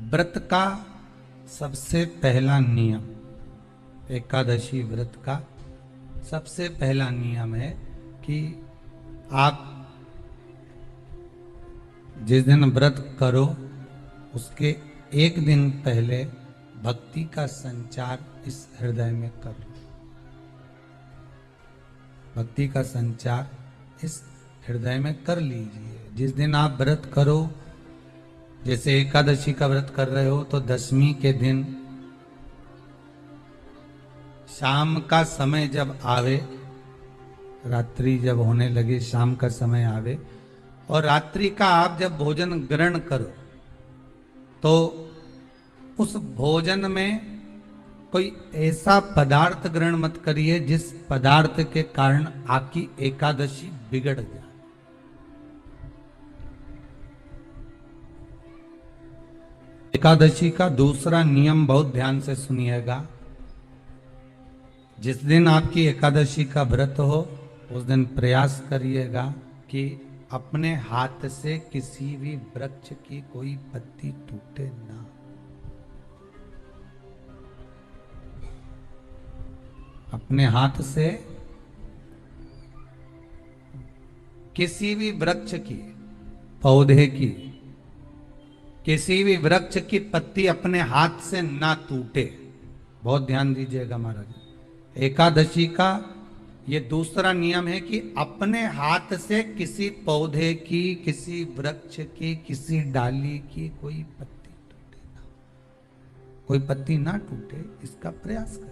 व्रत का सबसे पहला नियम, एकादशी व्रत का सबसे पहला नियम है कि आप जिस दिन व्रत करो उसके एक दिन पहले भक्ति का संचार इस हृदय में करो। भक्ति का संचार इस हृदय में कर लीजिए। जिस दिन आप व्रत करो, जैसे एकादशी का व्रत कर रहे हो तो दशमी के दिन शाम का समय जब आवे, रात्रि जब होने लगे, शाम का समय आवे और रात्रि का आप जब भोजन ग्रहण करो तो उस भोजन में कोई ऐसा पदार्थ ग्रहण मत करिए जिस पदार्थ के कारण आपकी एकादशी बिगड़ जाए। एकादशी का दूसरा नियम बहुत ध्यान से सुनिएगा। जिस दिन आपकी एकादशी का व्रत हो उस दिन प्रयास करिएगा कि अपने हाथ से किसी भी वृक्ष की कोई पत्ती टूटे ना। अपने हाथ से किसी भी वृक्ष की, पौधे की, किसी भी वृक्ष की पत्ती अपने हाथ से ना टूटे। बहुत ध्यान दीजिएगा महाराज। एकादशी का ये दूसरा नियम है कि अपने हाथ से किसी पौधे की, किसी वृक्ष की, किसी डाली की कोई पत्ती टूटे ना, कोई पत्ती ना टूटे, इसका प्रयास करिए।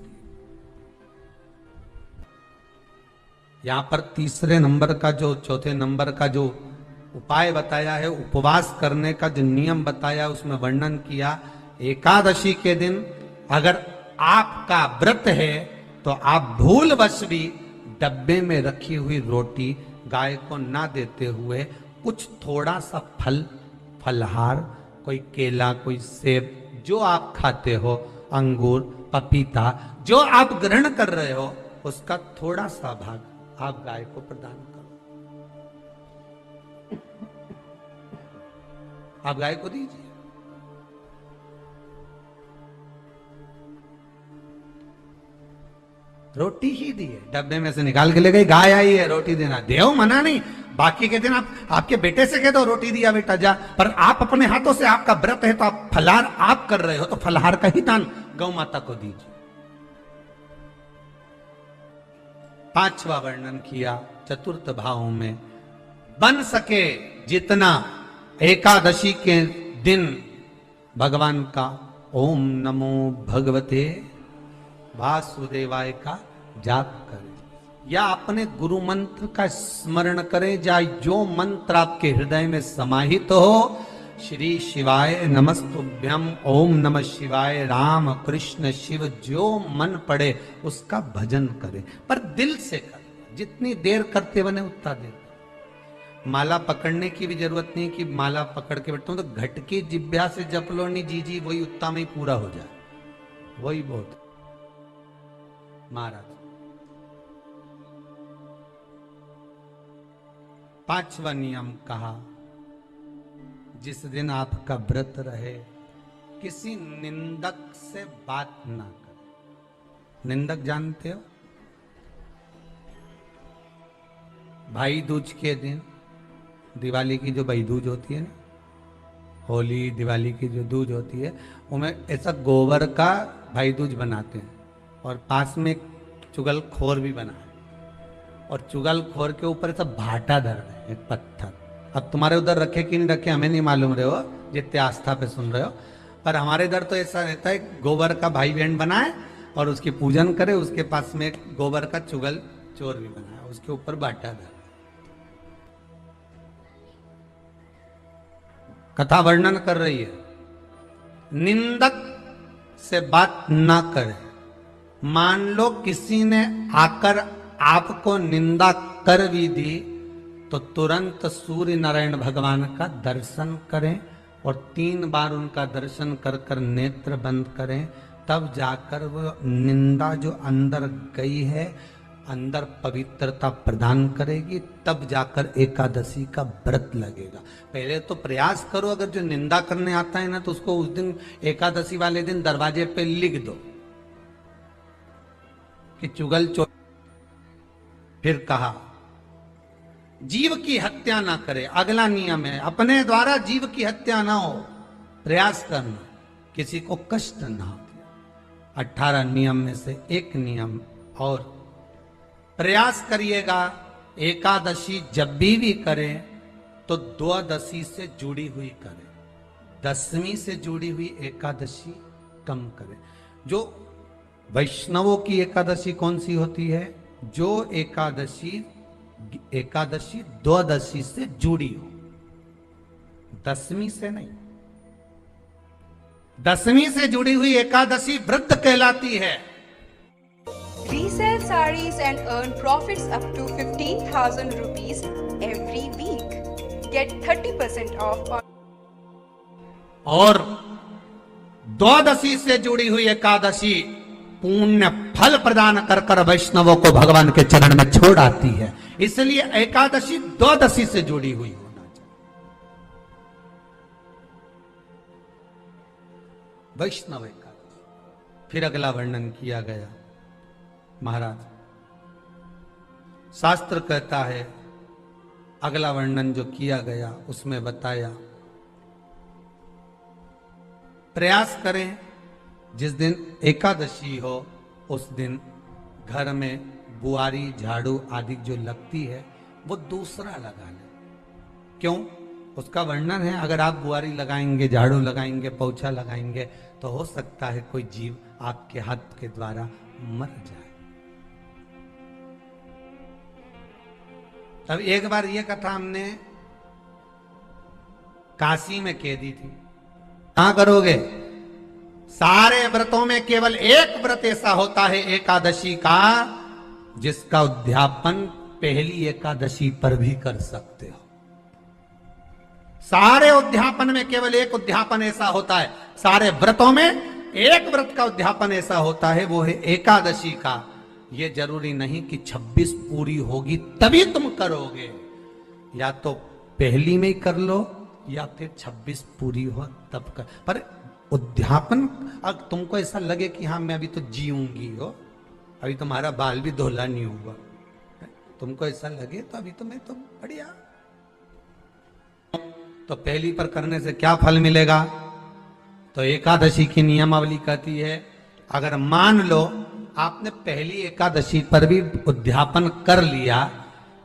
यहां पर तीसरे नंबर का जो, चौथे नंबर का जो उपाय बताया है, उपवास करने का जो नियम बताया, उसमें वर्णन किया एकादशी के दिन अगर आपका व्रत है तो आप भूलवश भी डब्बे में रखी हुई रोटी गाय को ना देते हुए कुछ थोड़ा सा फल, फलहार, कोई केला, कोई सेब, जो आप खाते हो, अंगूर, पपीता, जो आप ग्रहण कर रहे हो, उसका थोड़ा सा भाग आप गाय को प्रदान करो। आप गाय को दीजिए। रोटी ही दी है, डब्बे में से निकाल के ले गई, गाय आई है, रोटी देना, देव मना नहीं। बाकी के दिन आप आपके बेटे से कह दो रोटी दिया बेटा जा, पर आप अपने हाथों से, आपका व्रत है तो आप फलाहार आप कर रहे हो तो फलाहार का ही दान गौ माता को दीजिए। पांचवा वर्णन किया चतुर्थ भाव में, बन सके जितना एकादशी के दिन भगवान का ओम नमो भगवते वासुदेवाय का जाप करें या अपने गुरु मंत्र का स्मरण करें, या जो मंत्र आपके हृदय में समाहित हो, श्री शिवाय नमस्तुभ्यम, ओम नमः शिवाय, राम कृष्ण शिव, जो मन पड़े उसका भजन करें, पर दिल से करें। जितनी देर करते बने उतना देर। माला पकड़ने की भी जरूरत नहीं कि माला पकड़ के बैठता हूं तो घट की जिब्या से जप लो, नहीं जी जी वही उतना में ही पूरा हो जाए, वही बहुत। महाराज पांचवा नियम कहा, जिस दिन आपका व्रत रहे किसी निंदक से बात ना करें। निंदक जानते हो? भाई दूज के दिन, दिवाली की जो भाई दूज होती है ना, होली दिवाली की जो दूज होती है, उनमें ऐसा गोबर का भाई दूज बनाते हैं और पास में एक चुगलखोर भी बना है और चुगलखोर के ऊपर ऐसा भाटा धर रहे हैं, एक पत्थर। अब तुम्हारे उधर रखे कि नहीं रखे हमें नहीं मालूम रहे हो, जितने आस्था पे सुन रहे हो, पर हमारे इधर तो ऐसा रहता है, गोबर का भाई बहन बनाए और उसकी पूजन करे, उसके पास में एक गोबर का चुगल चोर भी बनाए, उसके ऊपर भाटा धर। कथा वर्णन कर रही है, निंदक से बात ना करें। मान लो किसी ने आकर आपको निंदा कर भी दी तो तुरंत सूर्य नारायण भगवान का दर्शन करें और 3 बार उनका दर्शन कर कर नेत्र बंद करें, तब जाकर वो निंदा जो अंदर गई है अंदर पवित्रता प्रदान करेगी, तब जाकर एकादशी का व्रत लगेगा। पहले तो प्रयास करो, अगर जो निंदा करने आता है ना तो उसको उस दिन एकादशी वाले दिन दरवाजे पे लिख दो कि चुगल चो। फिर कहा जीव की हत्या ना करे, अगला नियम है अपने द्वारा जीव की हत्या ना हो, प्रयास करना किसी को कष्ट ना हो। 18 नियम में से एक नियम और, प्रयास करिएगा एकादशी जब भी करें तो द्वादशी से जुड़ी हुई करें, दसवीं से जुड़ी हुई एकादशी कम करें। जो वैष्णवों की एकादशी कौन सी होती है? जो एकादशी द्वादशी से जुड़ी हो, दसवीं से नहीं। दसवीं से जुड़ी हुई एकादशी व्रत कहलाती है। Resell sarees and earn profits up to 15,000 rupees every week. Get 30% off on और द्वादशी से जुड़ी हुई एकादशी पुण्य फल प्रदान कर कर वैष्णवों को भगवान के चरण में छोड़ आती है, इसलिए एकादशी द्वादशी से जुड़ी हुई होना चाहिए। वैष्णव एकादशी। फिर अगला वर्णन किया गया। महाराज शास्त्र कहता है, अगला वर्णन जो किया गया उसमें बताया, प्रयास करें जिस दिन एकादशी हो उस दिन घर में बुआरी झाड़ू आदि जो लगती है वो दूसरा लगा ले। क्यों? उसका वर्णन है, अगर आप बुआरी लगाएंगे, झाड़ू लगाएंगे, पोछा लगाएंगे तो हो सकता है कोई जीव आपके हाथ के द्वारा मर जाए। तब एक बार ये कथा हमने काशी में कह दी थी। कहां करोगे? सारे व्रतों में केवल एक व्रत ऐसा होता है एकादशी का जिसका उद्यापन पहली एकादशी पर भी कर सकते हो। सारे उद्यापन में केवल एक उद्यापन ऐसा होता है, सारे व्रतों में एक व्रत का उद्यापन ऐसा होता है, वो है एकादशी का। ये जरूरी नहीं कि 26 पूरी होगी तभी तुम करोगे, या तो पहली में ही कर लो या फिर 26 पूरी हो तब कर। पर उद्यापन, अब तुमको ऐसा लगे कि हाँ मैं अभी तो जीऊंगी हो, अभी तुम्हारा बाल भी धोला नहीं हुआ, तुमको ऐसा लगे तो अभी तो मैं तो बढ़िया। तो पहली पर करने से क्या फल मिलेगा? तो एकादशी की नियमावली कहती है, अगर मान लो आपने पहली एकादशी पर भी उद्यापन कर लिया,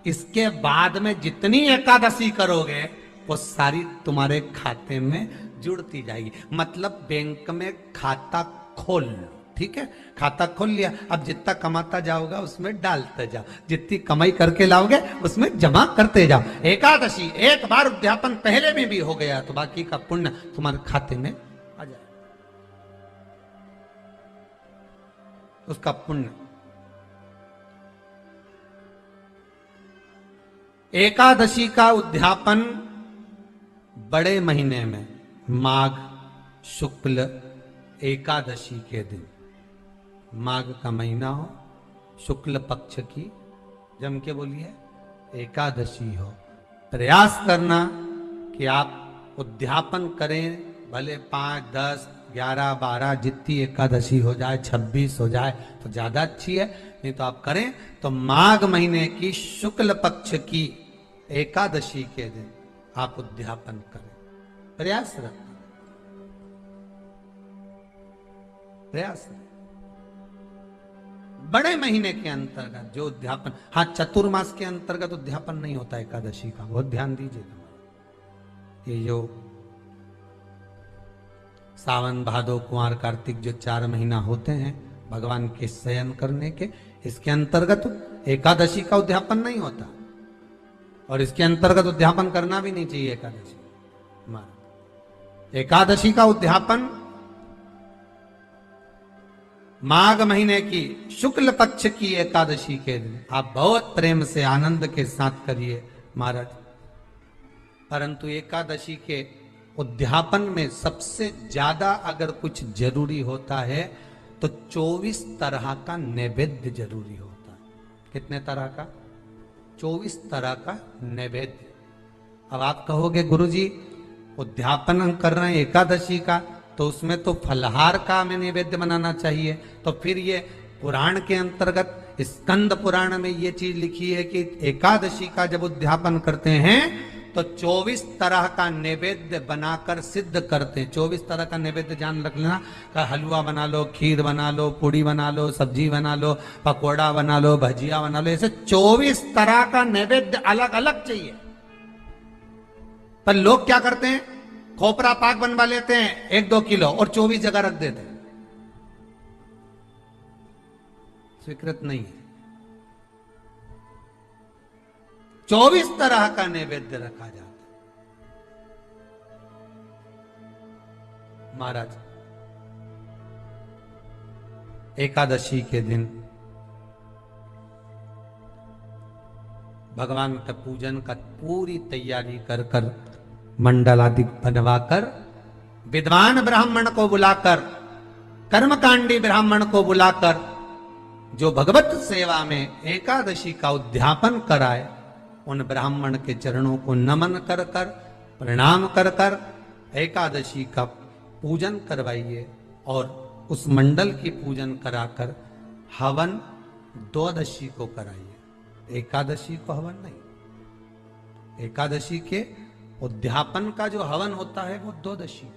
इसके बाद में जितनी एकादशी करोगे वो सारी तुम्हारे खाते में जुड़ती जाएगी। मतलब बैंक में खाता खोल लो, ठीक है? खाता खोल लिया, अब जितना कमाता जाओगा उसमें डालते जाओ, जितनी कमाई करके लाओगे उसमें जमा करते जाओ। एकादशी एक बार उद्यापन पहले में भी हो गया तो बाकी का पुण्य तुम्हारे खाते में आ जाए, उसका पुण्य। एकादशी का उद्यापन बड़े महीने में माघ शुक्ल एकादशी के दिन, माघ का महीना हो, शुक्ल पक्ष की, जम के बोलिए, एकादशी हो, प्रयास करना कि आप उद्यापन करें, भले 5, 10, 11, 12 जितनी एकादशी हो जाए, 26 हो जाए तो ज्यादा अच्छी है, नहीं तो आप करें तो माघ महीने की शुक्ल पक्ष की एकादशी के दिन आप उद्यापन करें। प्रयास रखें, प्रयास। बड़े महीने के अंतर्गत जो उद्यापन, हाँ चतुर्मास के अंतर्गत उद्यापन नहीं होता एकादशी का, बहुत ध्यान दीजिएगा। ये जो सावन भादो कुंवर कार्तिक जो 4 महीना होते हैं भगवान के शयन करने के, इसके अंतर्गत एकादशी का उद्यापन नहीं होता, और इसके अंतर्गत उद्यापन करना भी नहीं चाहिए। एकादशी का उद्यापन माघ महीने की शुक्ल पक्ष की एकादशी के दिन आप बहुत प्रेम से आनंद के साथ करिए महाराज। परंतु एकादशी के उद्यापन में सबसे ज्यादा अगर कुछ जरूरी होता है तो 24 तरह का नैवेद्य जरूरी होता है। कितने तरह का? 24 तरह का नैवेद्य। अब आप कहोगे गुरुजी उद्यापन हम कर रहे हैं एकादशी का, तो उसमें तो फलहार का हमें नैवेद्य बनाना चाहिए। तो फिर ये पुराण के अंतर्गत स्कंद पुराण में ये चीज लिखी है कि एकादशी का जब उद्यापन करते हैं तो 24 तरह का नैवेद्य बनाकर सिद्ध करते हैं। 24 तरह का नैवेद्य जान रख लेना, का हलवा बना लो, खीर बना लो, पूड़ी बना लो, सब्जी बना लो, पकोड़ा बना लो, भजिया बना लो, ऐसे 24 तरह का नैवेद्य अलग अलग चाहिए। पर लोग क्या करते हैं, खोपरा पाक बनवा लेते हैं 1-2 किलो और 24 जगह रख देते हैं। स्वीकृत नहीं है। 24 तरह का नैवेद्य रखा जाता है। महाराज एकादशी के दिन भगवान का पूजन का पूरी तैयारी कर कर मंडल आदि बनवाकर विद्वान ब्राह्मण को बुलाकर, कर्मकांडी ब्राह्मण को बुलाकर जो भगवत सेवा में एकादशी का उद्यापन कराए, उन ब्राह्मण के चरणों को नमन कर कर, प्रणाम कर कर एकादशी का पूजन करवाइए और उस मंडल की पूजन कराकर हवन द्वादशी को कराइए। एकादशी को हवन नहीं। एकादशी के उद्यापन का जो हवन होता है वो द्वादशी।